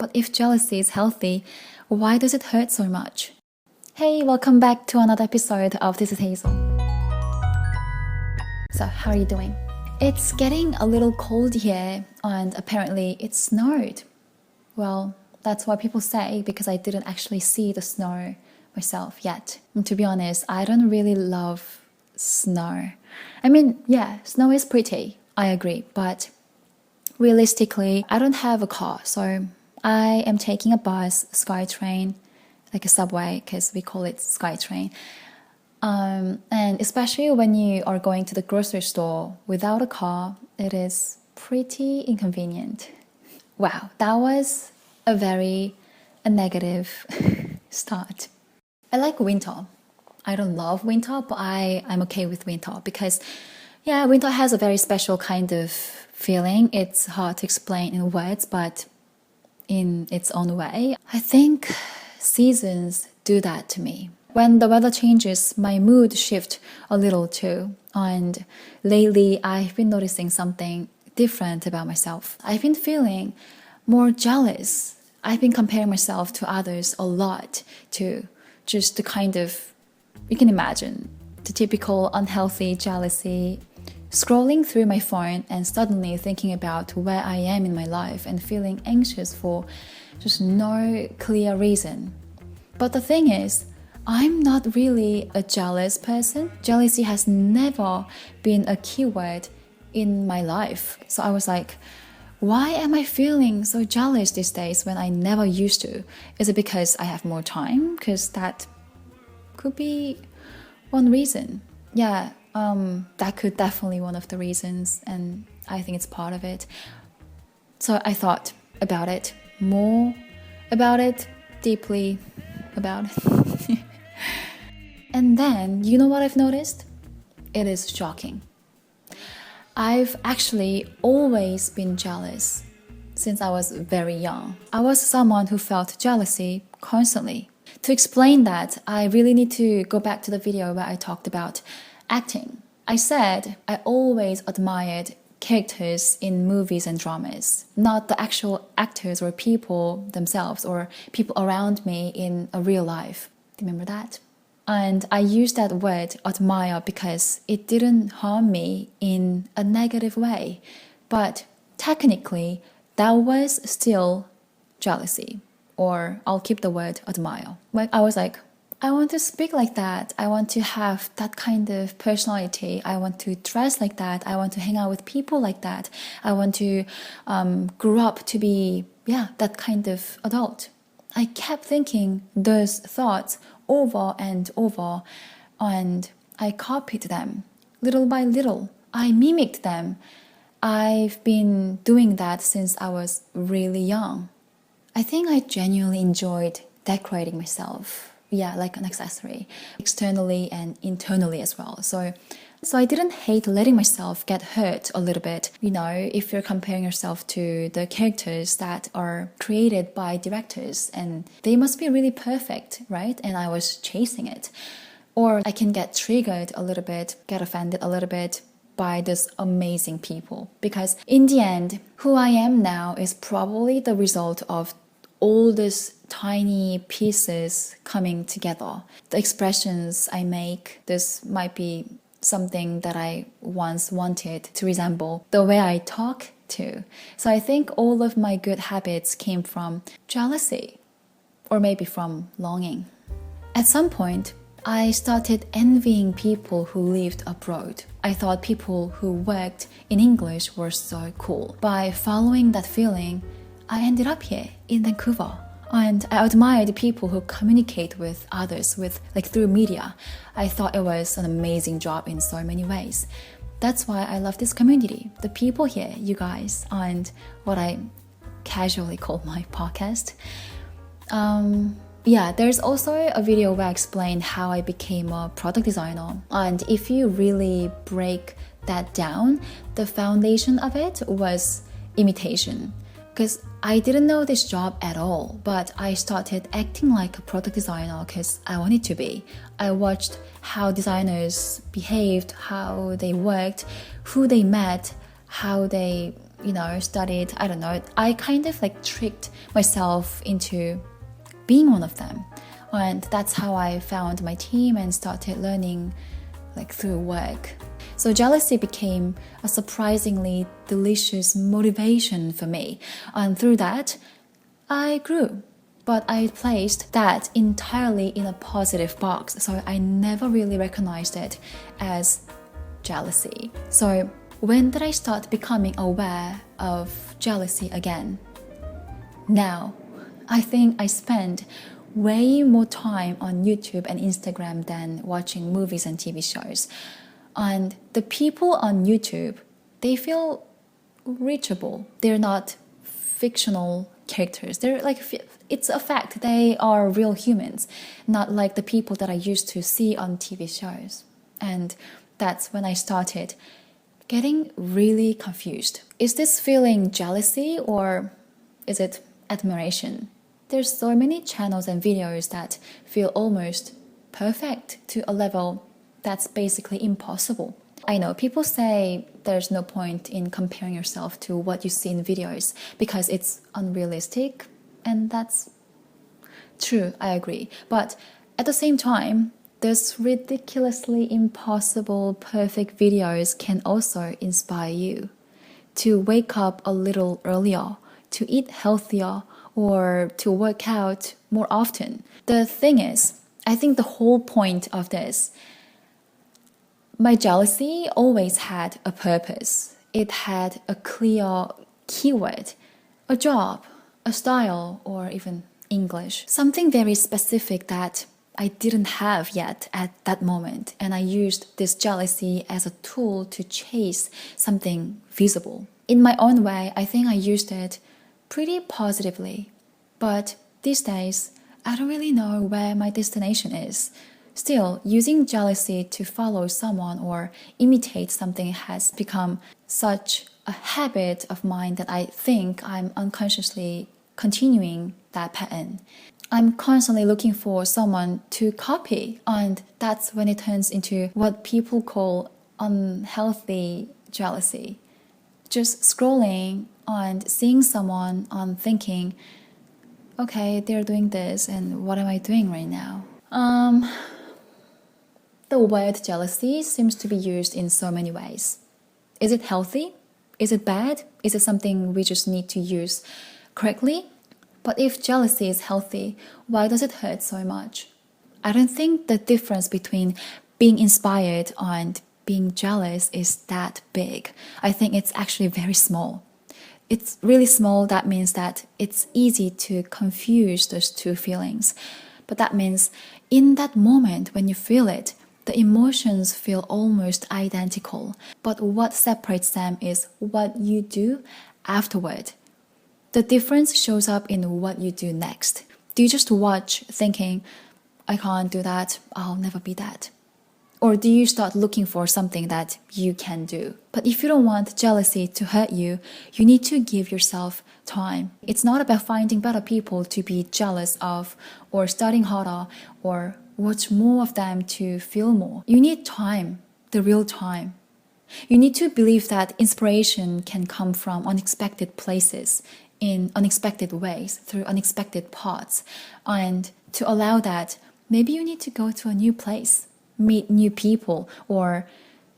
But if jealousy is healthy, why does it hurt so much? Hey, welcome back to another episode of This is Hazel. So, how are you doing? It's getting a little cold here, and apparently it snowed. Well, that's what people say because I didn't actually see the snow myself yet. And to be honest, I don't really love snow. I mean, yeah, snow is pretty, I agree, but realistically, I don't have a car, so I am taking a bus, SkyTrain, like a subway, because we call it SkyTrain. And especially when you are going to the grocery store without a car, it is pretty inconvenient. Wow, that was a very negative start. I like winter. I don't love winter, but I'm okay with winter because, yeah, winter has a very special kind of feeling. It's hard to explain in words, but in its own way. I think seasons do that to me. When the weather changes, my mood shifts a little too. And lately, I've been noticing something different about myself. I've been feeling more jealous. I've been comparing myself to others a lot too. Just the kind of, you can imagine, the typical unhealthy jealousy. Scrolling through my phone and suddenly thinking about where I am in my life and feeling anxious for just no clear reason. But the thing is, I'm not really a jealous person. Jealousy has never been a keyword in my life. So I was like, why am I feeling so jealous these days when I never used to? Is it because I have more time? Because that could be one reason. Yeah, that could definitely one of the reasons, and I think it's part of it. So I thought about it, more about it, deeply about it. And then, you know what I've noticed? It is shocking. I've actually always been jealous since I was very young. I was someone who felt jealousy constantly. To explain that, I really need to go back to the video where I talked about acting. I said I always admired characters in movies and dramas, not the actual actors or people themselves or people around me in a real life. Remember that? And I use that word admire because it didn't harm me in a negative way. But technically, that was still jealousy. Or I'll keep the word admire. Like I was like, I want to speak like that. I want to have that kind of personality. I want to dress like that. I want to hang out with people like that. I want to grow up to be, that kind of adult. I kept thinking those thoughts over and over, and I copied them little by little. I mimicked them. I've been doing that since I was really young. I think I genuinely enjoyed decorating myself. Yeah, like an accessory, externally and internally as well. So I didn't hate letting myself get hurt a little bit. You know, if you're comparing yourself to the characters that are created by directors and they must be really perfect, right? And I was chasing it. Or I can get triggered a little bit, get offended a little bit by these amazing people. Because in the end, who I am now is probably the result of all these tiny pieces coming together. The expressions I make, this might be something that I once wanted to resemble the way I talk too. So I think all of my good habits came from jealousy or maybe from longing. At some point, I started envying people who lived abroad. I thought people who worked in English were so cool. By following that feeling, I ended up here in Vancouver. And I admired people who communicate with others through media. I thought it was an amazing job in so many ways. That's why I love this community. The people here, you guys, and what I casually call my podcast. There's also a video where I explain how I became a product designer. And if you really break that down, the foundation of it was imitation. Because I didn't know this job at all, but I started acting like a product designer because I wanted to be. I watched how designers behaved, how they worked, who they met, how they studied, I don't know, I kind of like tricked myself into being one of them. And that's how I found my team and started learning like through work. So jealousy became a surprisingly delicious motivation for me. And through that, I grew. But I placed that entirely in a positive box. So I never really recognized it as jealousy. So when did I start becoming aware of jealousy again? Now, I think I spend way more time on YouTube and Instagram than watching movies and TV shows. And the people on YouTube, they feel reachable. They're not fictional characters. They're like, it's a fact. They are real humans, not like the people that I used to see on TV shows. And that's when I started getting really confused. Is this feeling jealousy or is it admiration? There's so many channels and videos that feel almost perfect to a level that's basically impossible. I know people say there's no point in comparing yourself to what you see in videos because it's unrealistic, and that's true, I agree. But at the same time, those ridiculously impossible perfect videos can also inspire you to wake up a little earlier, to eat healthier, or to work out more often. The thing is, I think the whole point of this, my jealousy always had a purpose. It had a clear keyword, a job, a style, or even English. Something very specific that I didn't have yet at that moment. And I used this jealousy as a tool to chase something visible. In my own way, I think I used it pretty positively. But these days, I don't really know where my destination is. Still, using jealousy to follow someone or imitate something has become such a habit of mine that I think I'm unconsciously continuing that pattern. I'm constantly looking for someone to copy, and that's when it turns into what people call unhealthy jealousy. Just scrolling and seeing someone and thinking, okay, they're doing this, and what am I doing right now? The word jealousy seems to be used in so many ways. Is it healthy? Is it bad? Is it something we just need to use correctly? But if jealousy is healthy, why does it hurt so much? I don't think the difference between being inspired and being jealous is that big. I think it's actually very small. It's really small. That means that it's easy to confuse those two feelings. But that means in that moment when you feel it, the emotions feel almost identical. But what separates them is what you do afterward. The difference shows up in what you do next. Do you just watch thinking, I can't do that, I'll never be that? Or do you start looking for something that you can do? But if you don't want jealousy to hurt you, you need to give yourself time. It's not about finding better people to be jealous of, or studying harder, or watch more of them to feel more. You need time, the real time. You need to believe that inspiration can come from unexpected places, in unexpected ways, through unexpected paths. And to allow that, maybe you need to go to a new place, meet new people, or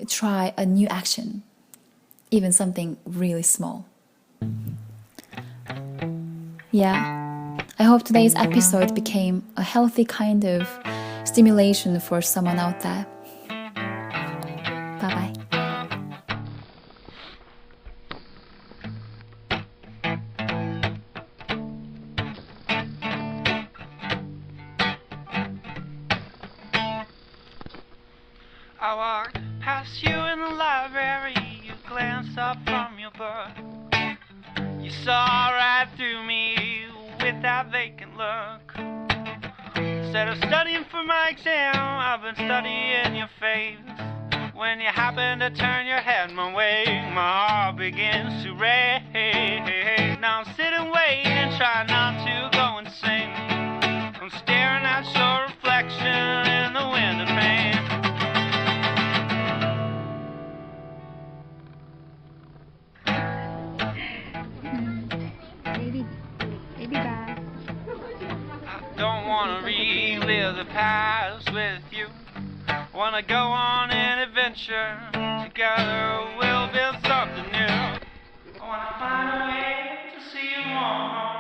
try a new action, even something really small. Yeah, I hope today's episode became a healthy kind of stimulation for someone out there. Bye-bye. I walked past you in the library, you glanced up from your book. You saw right through me with that vacant look. Instead of studying for my exam, I've been studying your face. When you happen to turn your head my way, my heart begins to race. Now I'm sitting waiting, trying not to go insane. I'm staring at your reflection in the window pane. Don't wanna relive the past with you. Wanna go on an adventure. Together we'll build something new. I wanna find a way to see you more.